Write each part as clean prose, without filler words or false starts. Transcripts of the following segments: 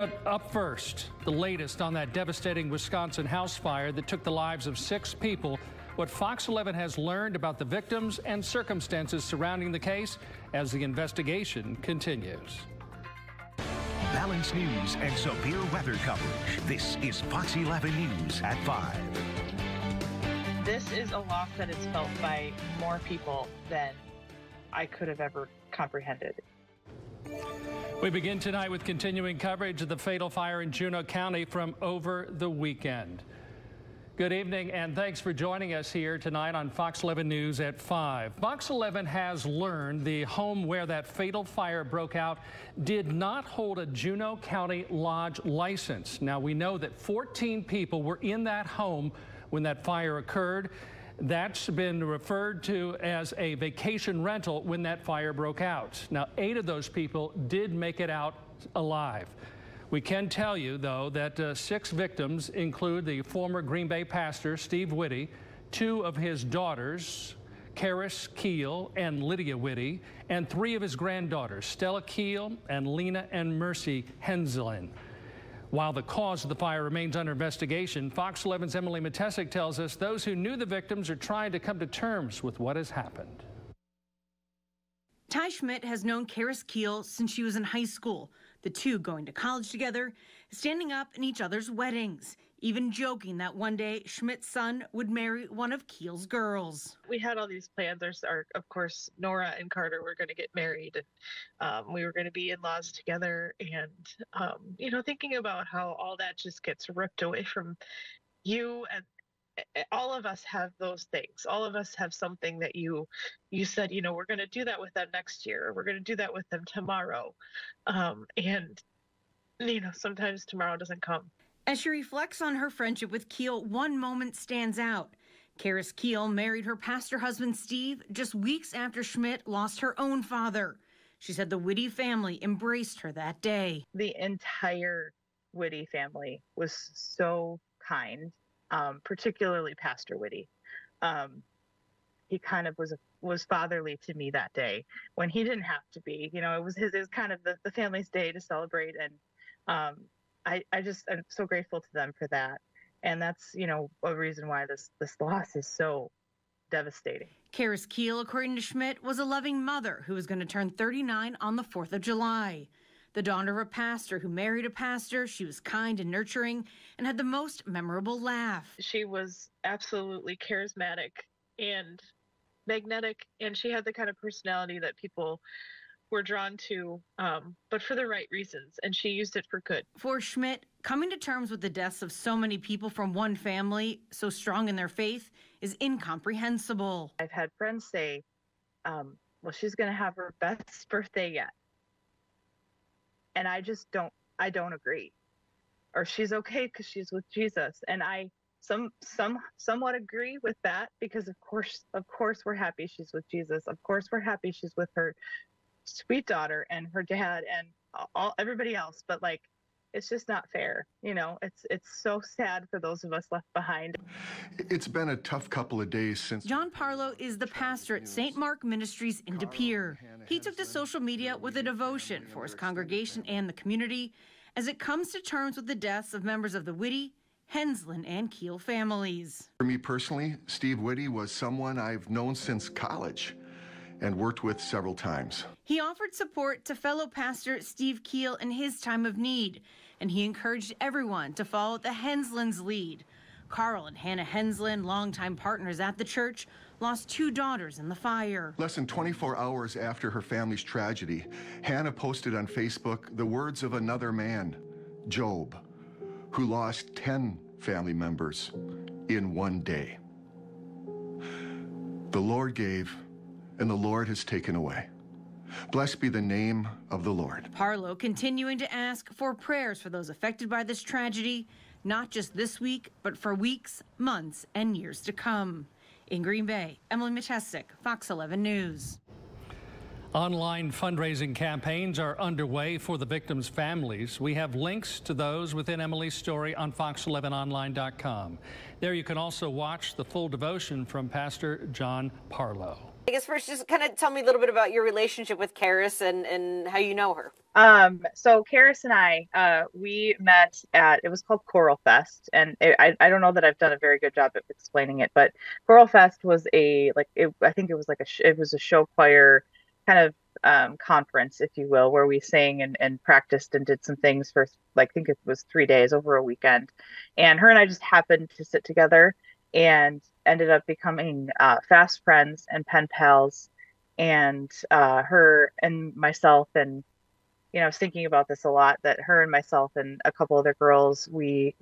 But up first, the latest on that devastating Wisconsin house fire that took the lives of 6 people. What Fox 11 has learned about the victims and circumstances surrounding the case as the investigation continues. Balanced news and severe weather coverage. This is Fox 11 News at 5. This is a loss that is felt by more people than I could have ever comprehended. We begin tonight with continuing coverage of the fatal fire in Juneau County from over the weekend. Good evening and thanks for joining us here tonight on Fox 11 News at 5. Fox 11 has learned the home where that fatal fire broke out did not hold a Juneau County lodge license. Now we know that 14 people were in that home when that fire occurred. That's been referred to as a vacation rental when that fire broke out. Now 8 of those people did make it out alive. We can tell you, though, that 6 victims include the former Green Bay pastor, Steve Whitty, 2 of his daughters, Karis Keel and Lydia Whitty, and 3 of his granddaughters, Stella Keel and Lena and Mercy Henslin. While the cause of the fire remains under investigation, Fox 11's Emily Matesic tells us those who knew the victims are trying to come to terms with what has happened. Ty Schmidt has known Karis Keel since she was in high school, the 2 going to college together, standing up in each other's weddings, even joking that one day Schmidt's son would marry one of Keel's girls. We had all these plans. Of course, Nora and Carter were going to get married. We were going to be in-laws together. And, thinking about how all that just gets ripped away from you, and all of us have those things. All of us have something that you said, we're going to do that with them next year. Or we're going to do that with them tomorrow. And sometimes tomorrow doesn't come. As she reflects on her friendship with Keel, one moment stands out. Karis Keel married her pastor husband, Steve, just weeks after Schmidt lost her own father. She said the Whitty family embraced her that day. The entire Whitty family was so kind, particularly Pastor Whitty. He kind of was fatherly to me that day when he didn't have to be. It was kind of the family's day to celebrate, and I'm so grateful to them for that. And that's, a reason why this loss is so devastating. Karis Keel, according to Schmidt, was a loving mother who was going to turn 39 on the 4th of July. The daughter of a pastor who married a pastor, she was kind and nurturing and had the most memorable laugh. She was absolutely charismatic and magnetic, and she had the kind of personality that people were drawn to, but for the right reasons, and she used it for good. For Schmidt, coming to terms with the deaths of so many people from one family, so strong in their faith, is incomprehensible. I've had friends say, well, she's going to have her best birthday yet. And I don't agree. Or she's okay because she's with Jesus. And I somewhat agree with that, because of course we're happy she's with Jesus. Of course we're happy she's with her sweet daughter and her dad and everybody else, but it's just not fair. It's so sad for those of us left behind. It's been a tough couple of days since. John Parlow is the pastor at St. Mark Ministries in De Pere. He took to social media with a devotion for his congregation and the community as it comes to terms with the deaths of members of the Whitty, Henslin, and Keel families. For me personally, Steve Whitty was someone I've known since college and worked with several times. He offered support to fellow pastor Steve Keel in his time of need, and he encouraged everyone to follow the Henslins' lead. Carl and Hannah Henslin, longtime partners at the church, lost 2 daughters in the fire. Less than 24 hours after her family's tragedy, Hannah posted on Facebook the words of another man, Job, who lost 10 family members in one day. The Lord gave, and the Lord has taken away. Blessed be the name of the Lord. Parlow continuing to ask for prayers for those affected by this tragedy, not just this week, but for weeks, months, and years to come. In Green Bay, Emily Matesic, Fox 11 News. Online fundraising campaigns are underway for the victims' families. We have links to those within Emily's story on fox11online.com. There you can also watch the full devotion from Pastor John Parlow. I guess first, just kind of tell me a little bit about your relationship with Karis and how you know her. So Karis and I, we met at, it was called Choral Fest, and I don't know that I've done a very good job of explaining it, but Choral Fest was I think it was like it was a show choir kind of conference, if you will, where we sang and practiced and did some things for, like, I think it was 3 days over a weekend. And her and I just happened to sit together and ended up becoming fast friends and pen pals. And her and myself, and I was thinking about this a lot, that her and myself and a couple other girls, we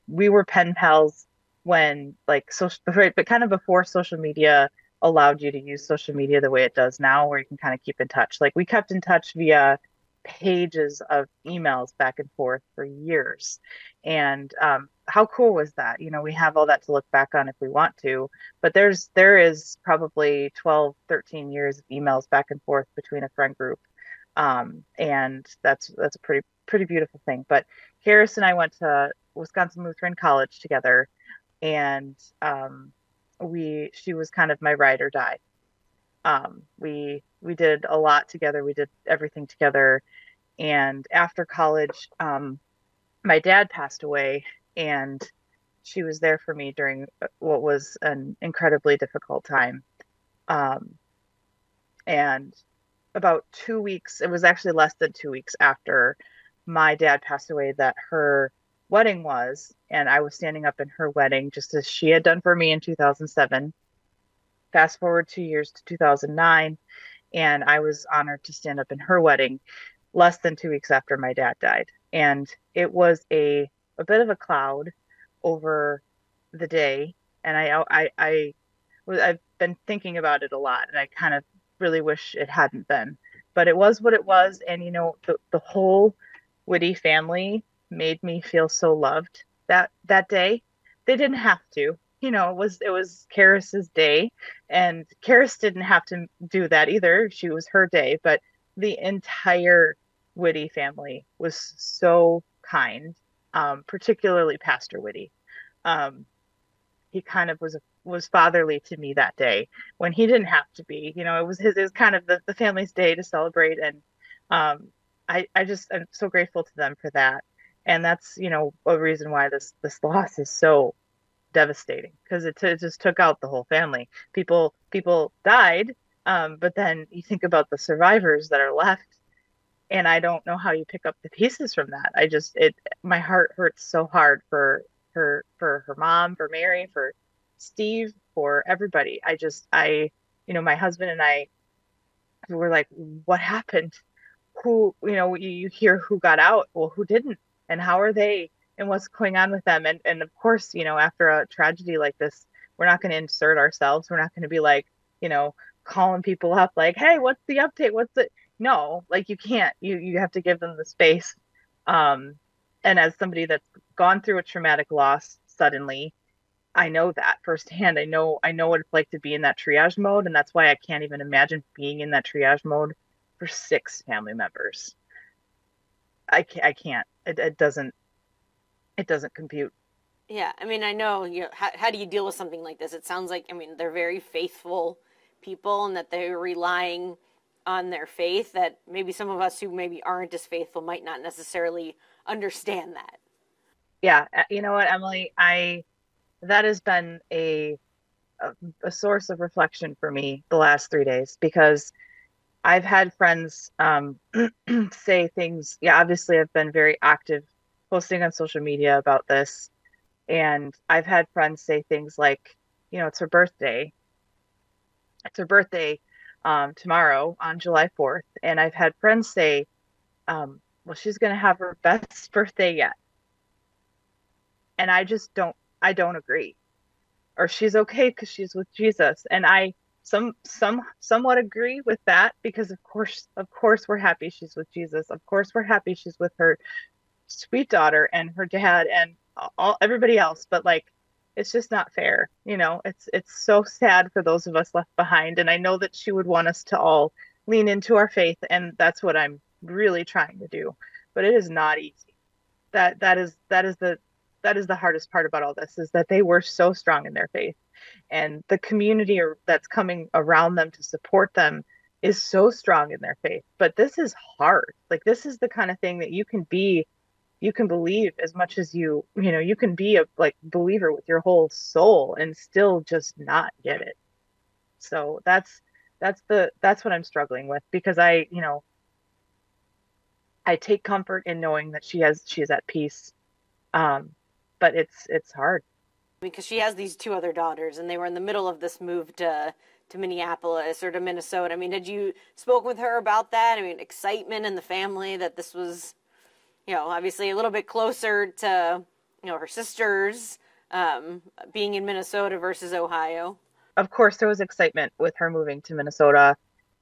were pen pals when, like, social, but kind of before social media allowed you to use social media the way it does now, where you can kind of keep in touch. Like, we kept in touch via pages of emails back and forth for years. And how cool was that? We have all that to look back on if we want to, but there is probably 12, 13 years of emails back and forth between a friend group. And that's a pretty beautiful thing. But Karis and I went to Wisconsin Lutheran College together, and she was kind of my ride or die. We did a lot together. We did everything together. And after college, my dad passed away, and she was there for me during what was an incredibly difficult time. And about 2 weeks, it was actually less than 2 weeks after my dad passed away, that her wedding was, and I was standing up in her wedding, just as she had done for me in 2007. Fast forward 2 years to 2009, and I was honored to stand up in her wedding less than 2 weeks after my dad died. And it was a bit of a cloud over the day, and I've been thinking about it a lot, and I kind of really wish it hadn't been, but it was what it was. And the whole Whitty family made me feel so loved that day. They didn't have to, it was Karis's day, and Karis didn't have to do that either. She was her day, but the entire Whitty family was so kind, particularly Pastor Whitty. He kind of was fatherly to me that day when he didn't have to be. It was kind of the family's day to celebrate. And I'm so grateful to them for that. And that's, a reason why this loss is so devastating, because it just took out the whole family. People died, but then you think about the survivors that are left, and I don't know how you pick up the pieces from that. My heart hurts so hard for her mom, for Mary, for Steve, for everybody. My husband and I were like, what happened? Who, you hear who got out, well, who didn't, and how are they, and what's going on with them? And of course, after a tragedy like this, we're not going to insert ourselves. We're not going to be like, calling people up like, hey, what's the update? No, like, you can't. You have to give them the space. And as somebody that's gone through a traumatic loss suddenly, I know that firsthand. I know what it's like to be in that triage mode, and that's why I can't even imagine being in that triage mode for 6 family members. I can't. It doesn't compute. Yeah, I mean, I know, how do you deal with something like this? It sounds like, they're very faithful people, and that they're relying on their faith, that maybe some of us who maybe aren't as faithful might not necessarily understand that. Yeah, you know what, Emily, that has been a source of reflection for me the last 3 days, because I've had friends say things. Yeah, obviously I've been very active posting on social media about this, and I've had friends say things like, it's her birthday. It's her birthday tomorrow on July 4th. And I've had friends say, well, she's going to have her best birthday yet. And I don't agree. Or she's okay because she's with Jesus. And I somewhat agree with that, because of course we're happy she's with Jesus. Of course we're happy she's with her sweet daughter and her dad and everybody else. But, like, it's just not fair. It's so sad for those of us left behind. And I know that she would want us to all lean into our faith, and that's what I'm really trying to do. But it is not easy. That is the that is the hardest part about all this, is that they were so strong in their faith, and the community that's coming around them to support them is so strong in their faith. But this is hard. Like, this is the kind of thing that you can believe as much as you can be a like believer with your whole soul and still just not get it. So that's what I'm struggling with, because I take comfort in knowing that she is at peace. But it's hard. Because she has these 2 other daughters, and they were in the middle of this move to Minneapolis or to Minnesota. I mean, had you spoken with her about that? I mean, excitement in the family that this was, obviously a little bit closer to, her sisters being in Minnesota versus Ohio. Of course, there was excitement with her moving to Minnesota.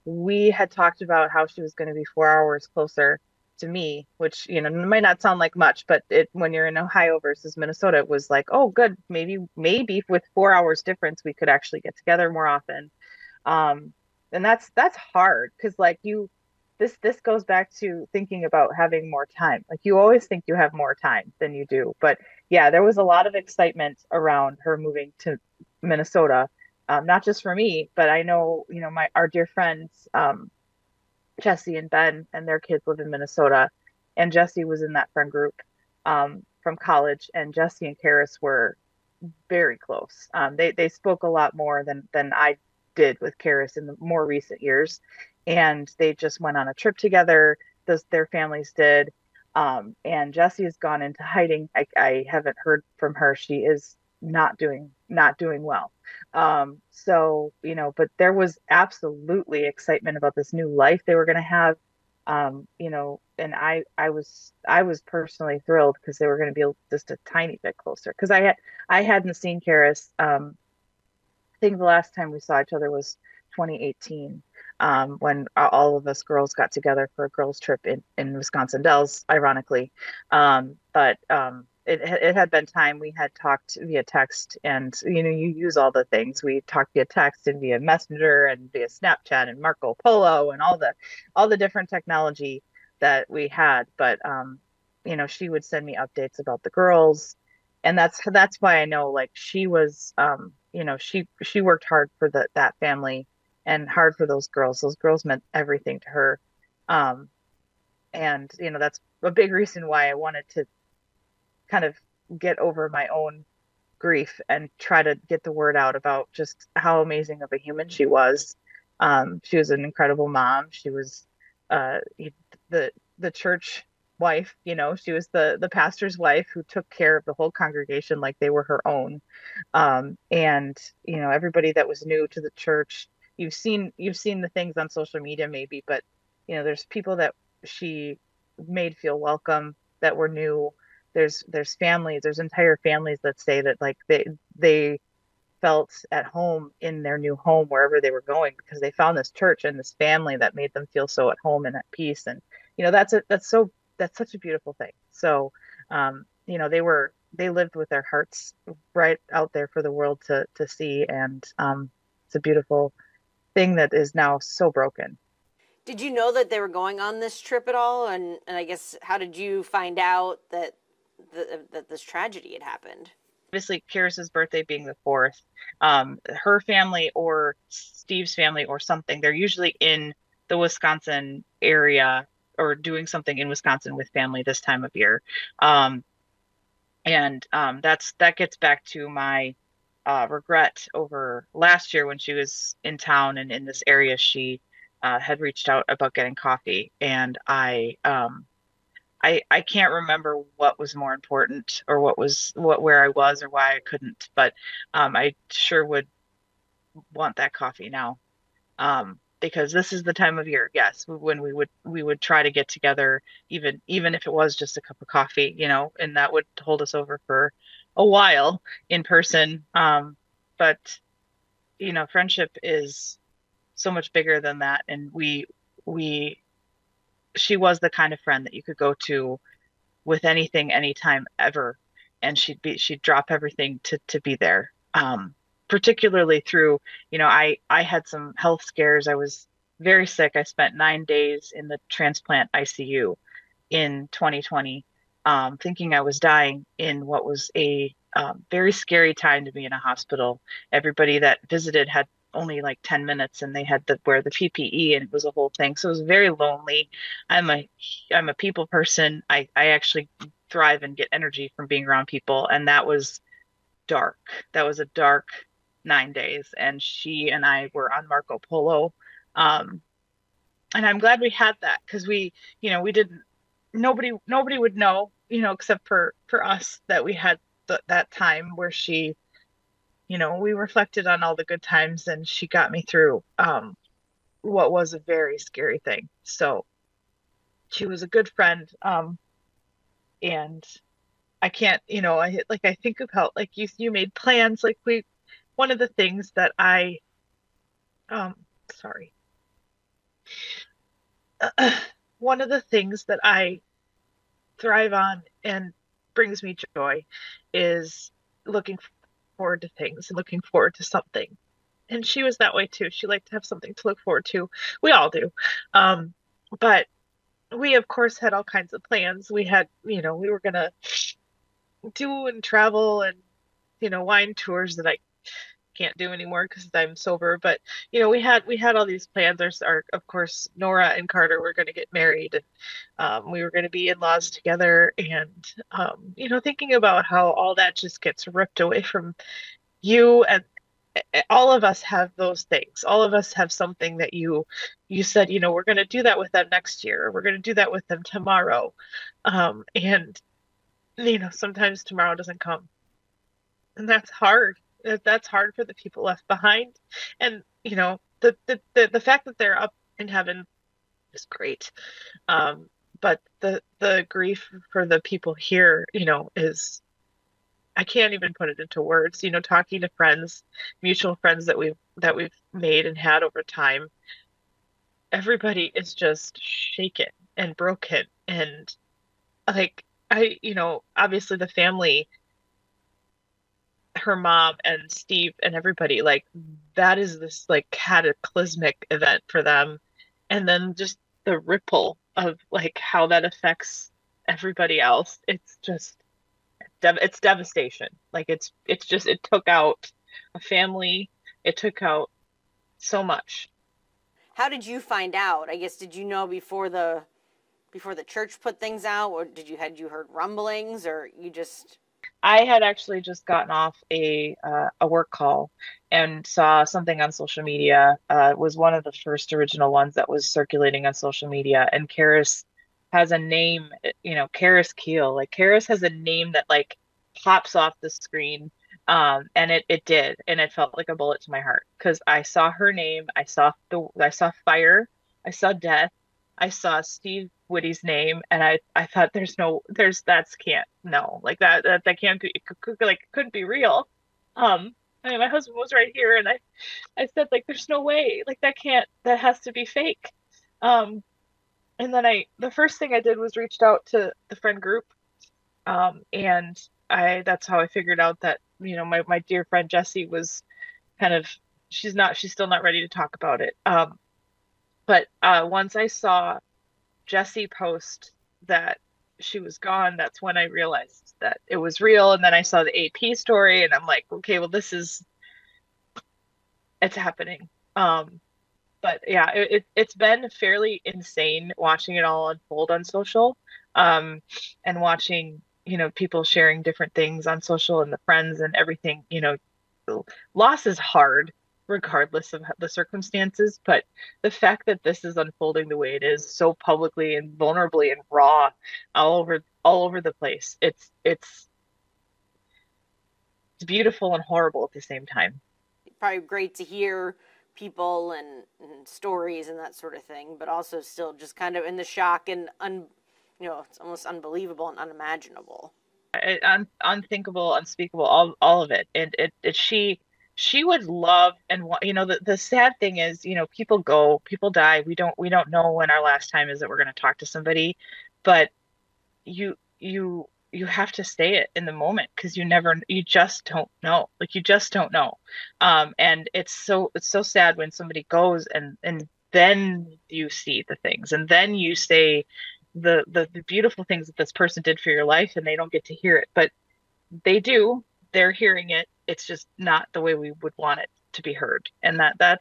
We had talked about how she was going to be 4 hours closer to me, which, might not sound like much, but when you're in Ohio versus Minnesota, it was like, oh, good. Maybe with 4 hours difference, we could actually get together more often. And that's hard, because like this goes back to thinking about having more time. Like, you always think you have more time than you do. But yeah, there was a lot of excitement around her moving to Minnesota, not just for me, but I know, our dear friends, Jesse and Ben and their kids live in Minnesota, and Jesse was in that friend group from college, and Jesse and Karis were very close. They spoke a lot more than I did with Karis in the more recent years, and they just went on a trip together. Their families did, and Jesse has gone into hiding. I haven't heard from her. She is not doing well. So, but there was absolutely excitement about this new life they were going to have. And I was personally thrilled, because they were going to be just a tiny bit closer, because I hadn't seen Karis. I think the last time we saw each other was 2018, when all of us girls got together for a girls trip in Wisconsin Dells, ironically. It had been time. We had talked via text, and you use all the things. We talked via text and via Messenger and via Snapchat and Marco Polo and all the different technology that we had. But she would send me updates about the girls, and that's why I know, like, she was she worked hard for that family and hard for those girls. Those girls meant everything to her, and that's a big reason why I wanted to kind of get over my own grief and try to get the word out about just how amazing of a human she was. She was an incredible mom. She was the church wife. She was the pastor's wife who took care of the whole congregation like they were her own. And everybody that was new to the church, you've seen the things on social media maybe, but there's people that she made feel welcome that were new. There's families, there's entire families that say that, like, they felt at home in their new home wherever they were going, because they found this church and this family that made them feel so at home and at peace. And that's such a beautiful thing. So they lived with their hearts right out there for the world to see, and it's a beautiful thing that is now so broken. Did you know that they were going on this trip at all? And I guess, how did you find out that this tragedy had happened? Obviously, Karis's birthday being the 4th, her family or Steve's family or something, they're usually in the Wisconsin area or doing something in Wisconsin with family this time of year. That gets back to my regret over last year when she was in town and in this area. She had reached out about getting coffee, and I can't remember what was more important or where I was or why I couldn't, but I sure would want that coffee now, because this is the time of year, yes, when we would try to get together, even if it was just a cup of coffee, and that would hold us over for a while in person. But friendship is so much bigger than that, and she was the kind of friend that you could go to with anything, anytime, ever, and she'd drop everything to be there. Particularly through, I had some health scares. I was very sick. I spent 9 days in the transplant ICU in 2020, thinking I was dying in what was a very scary time to be in a hospital. Everybody that visited had only like 10 minutes, and they had to wear the PPE, and it was a whole thing. So it was very lonely. I'm a people person. I actually thrive and get energy from being around people, and that was dark. That was a dark 9 days, and she and I were on Marco Polo. And I'm glad we had that, because we didn't, nobody would know, except for us, that we had that time where she, we reflected on all the good times, and she got me through what was a very scary thing. So she was a good friend. And I can't, I think about, like, you made plans, like one of the things that one of the things that I thrive on and brings me joy is looking forward to things and looking forward to something. And she was that way too. She liked to have something to look forward to. We all do. But we, of course, had all kinds of plans. We had, we were going to do and travel and, wine tours that I can't do anymore because I'm sober. But, we had all these plans. Of course, Nora and Carter were going to get married, and we were going to be in-laws together. And, thinking about how all that just gets ripped away from you, and all of us have those things. All of us have something that you said, we're going to do that with them next year, or we're going to do that with them tomorrow. And, sometimes tomorrow doesn't come. And that's hard. That's hard for the people left behind. And, the fact that they're up in heaven is great. But the grief for the people here, is, I can't even put it into words. Talking to friends, mutual friends that we've made and had over time, everybody is just shaken and broken. And like, obviously the family, her mom and Steve and everybody, like, that is this like cataclysmic event for them. And then just the ripple of like how that affects everybody else. It's just, it's devastation. Like, it took out a family. It took out so much. How did you find out? I guess, did you know before the church put things out, or had you heard rumblings, or you just? I had actually just gotten off a work call and saw something on social media. It was one of the first original ones that was circulating on social media, and Karis has a name, Karis Keel. Like, Karis has a name that like pops off the screen. And it did. And it felt like a bullet to my heart, because I saw her name. I saw fire. I saw death. I saw Steve Witty's name. And I thought like that can't be, couldn't be real. I mean, my husband was right here, and I said, like, there's no way, like, that has to be fake. And then the first thing I did was reached out to the friend group. And that's how I figured out that, my dear friend Jessie was kind of, she's still not ready to talk about it. But once I saw Jessie post that she was gone, that's when I realized that it was real. And then I saw the AP story, and I'm like, okay, well, it's happening. But yeah, it's been fairly insane watching it all unfold on social, and watching, people sharing different things on social, and the friends and everything. Loss is hard regardless of the circumstances, but the fact that this is unfolding the way it is, so publicly and vulnerably and raw, all over the place, it's beautiful and horrible at the same time. Probably great to hear people and stories and that sort of thing, but also still just kind of in the shock and it's almost unbelievable and unimaginable. Unthinkable, unspeakable, all of it. And she would love, and the sad thing is, people go, people die. We don't know when our last time is that we're going to talk to somebody, but you have to say it in the moment, because you just don't know. Like, you just don't know. And it's so sad when somebody goes, and then you see the things, and then you say, the beautiful things that this person did for your life, and they don't get to hear it, but they do. They're hearing it. It's just not the way we would want it to be heard, and that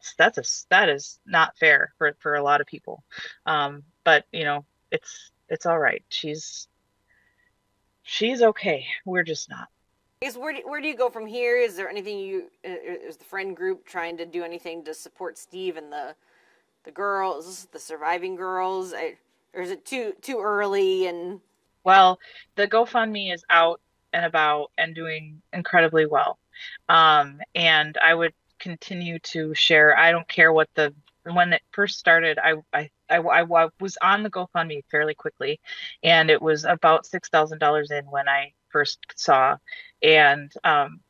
is not fair for a lot of people. But it's all right. She's okay. We're just not. I guess where do you go from here? Is there anything is the friend group trying to do anything to support Steve and the girls, the surviving girls? Or is it too early? And well, the GoFundMe is out and about and doing incredibly well. And I would continue to share. I don't care when it first started, I was on the GoFundMe fairly quickly, and it was about $6,000 in when I first saw. And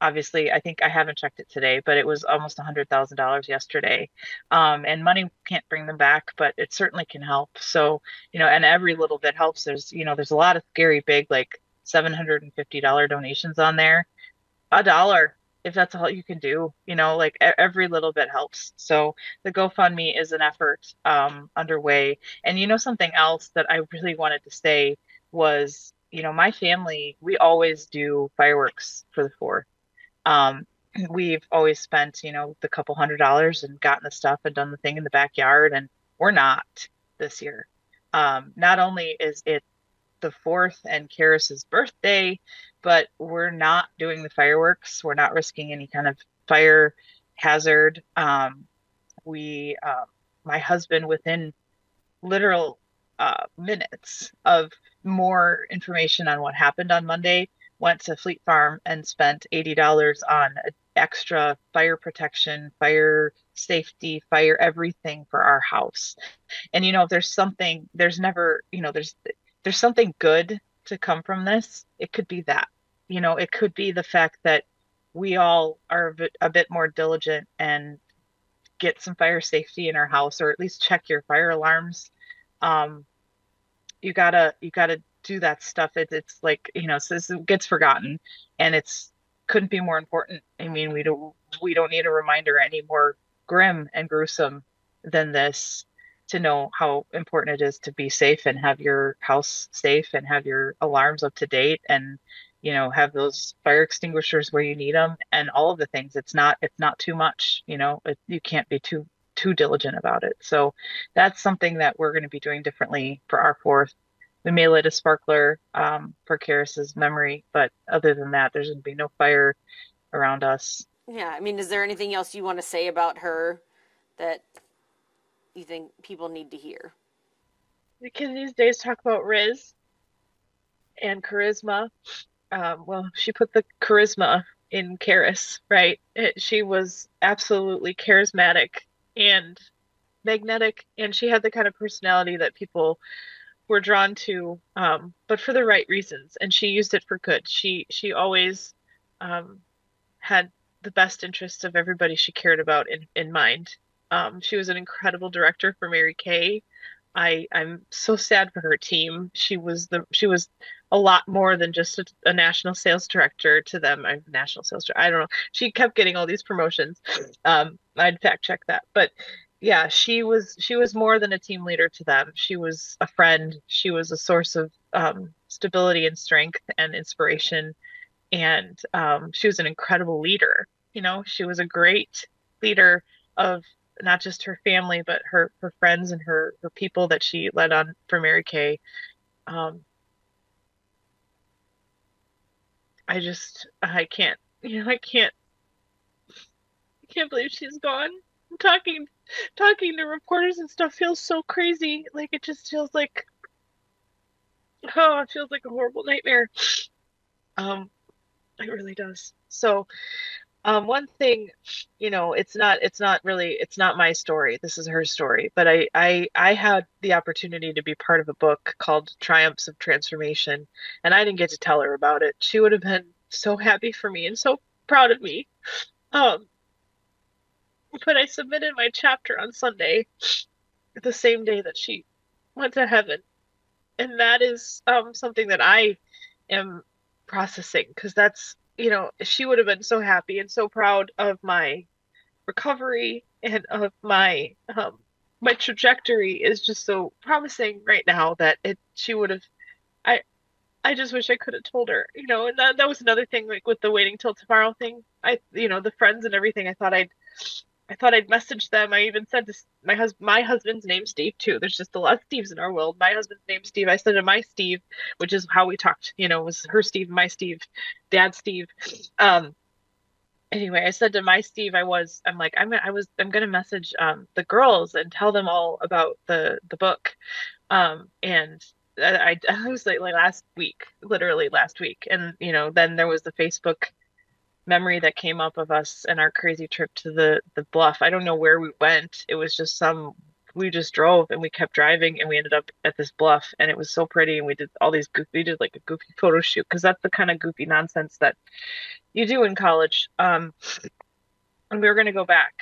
obviously, I think I haven't checked it today, but it was almost $100,000 yesterday. And money can't bring them back, but it certainly can help. So, and every little bit helps. There's a lot of scary big, like $750 donations on there. $1, if that's all you can do, like every little bit helps. So the GoFundMe is an effort underway. And something else that I really wanted to say was, my family, we always do fireworks for the 4th. We've always spent, the couple $100s and gotten the stuff and done the thing in the backyard, and we're not this year. Not only is it the 4th and Karis's birthday, but we're not doing the fireworks. We're not risking any kind of fire hazard. My husband, within literal minutes of more information on what happened on Monday, went to Fleet Farm and spent $80 on extra fire protection, fire safety, fire everything for our house. And if there's something, there's something good to come from this, it could be that. It could be the fact that we all are a bit more diligent and get some fire safety in our house, or at least check your fire alarms. You gotta do that stuff. It's like, so this gets forgotten, and couldn't be more important. I mean, we don't need a reminder any more grim and gruesome than this, to know how important it is to be safe and have your house safe and have your alarms up to date, and have those fire extinguishers where you need them, and all of the things. It's not too much. You can't be too diligent about it. So that's something that we're going to be doing differently for our 4th. We may light a sparkler for Karis's memory, but other than that, there's going to be no fire around us. Yeah, I mean, is there anything else you want to say about her that you think people need to hear? The kids these days talk about Riz and charisma. Well, she put the charisma in Karis, right? She was absolutely charismatic and magnetic, and she had the kind of personality that people were drawn to, but for the right reasons, and she used it for good. She always had the best interests of everybody she cared about in mind. She was an incredible director for Mary Kay. I'm so sad for her team. She was a lot more than just a national sales director to them. I'm national sales director. I don't know. She kept getting all these promotions. I'd fact check that, but yeah, she was more than a team leader to them. She was a friend. She was a source of stability and strength and inspiration. And she was an incredible leader. She was a great leader of not just her family, but her friends and her people that she led on for Mary Kay. I can't believe she's gone. Talking to reporters and stuff feels so crazy. Like, it just feels like, it feels like a horrible nightmare. It really does. So, one thing, it's not my story. This is her story. But I had the opportunity to be part of a book called Triumphs of Transformation, and I didn't get to tell her about it. She would have been so happy for me and so proud of me. But I submitted my chapter on Sunday, the same day that she went to heaven. And that is something that I am processing, because that's, she would have been so happy and so proud of my recovery and of my my trajectory is just so promising right now that she would have. I just wish I could have told her, and that was another thing, like with the waiting till tomorrow thing. The friends and everything. I thought I'd message them. I even said this. My husband's name's Steve too. There's just a lot of Steves in our world. My husband's name's Steve. I said to my Steve, which is how we talked. Was her Steve, my Steve, Dad Steve. Anyway, I said to my Steve, I'm gonna message the girls and tell them all about the book, and I was like literally last week, and then there was the Facebook memory that came up of us and our crazy trip to the bluff. I don't know where we went. It was just we just drove and we kept driving and we ended up at this bluff, and it was so pretty, and we did like a goofy photo shoot, because that's the kind of goofy nonsense that you do in college. And we were gonna go back.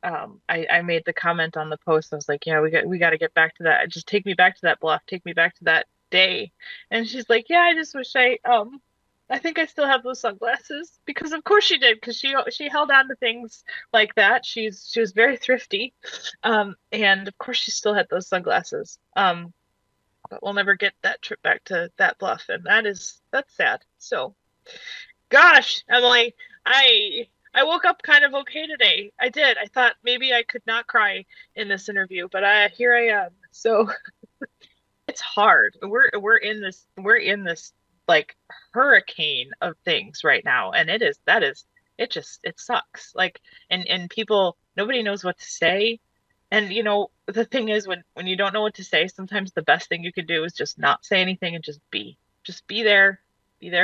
I made the comment on the post. I was like, yeah, we got to get back to that. Just take me back to that bluff. Take me back to that day. And she's like, yeah, I just wish I think I still have those sunglasses, because of course she did, because she held on to things like that. She was very thrifty, and of course she still had those sunglasses. But we'll never get that trip back to that bluff, and that's sad. So, gosh, Emily, I woke up kind of okay today. I did. I thought maybe I could not cry in this interview, but here I am. So it's hard. We're in this like hurricane of things right now, and it sucks. Like, and people, nobody knows what to say. And the thing is, when you don't know what to say, sometimes the best thing you can do is just not say anything and just be there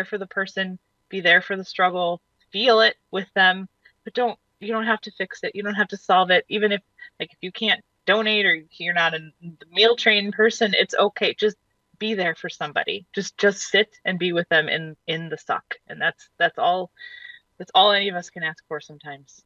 for the person, be there for the struggle, feel it with them, but you don't have to fix it. You don't have to solve it. Even if you can't donate, or you're not a meal train person, it's okay. Just be there for somebody. Just sit and be with them in the suck. And that's all any of us can ask for sometimes.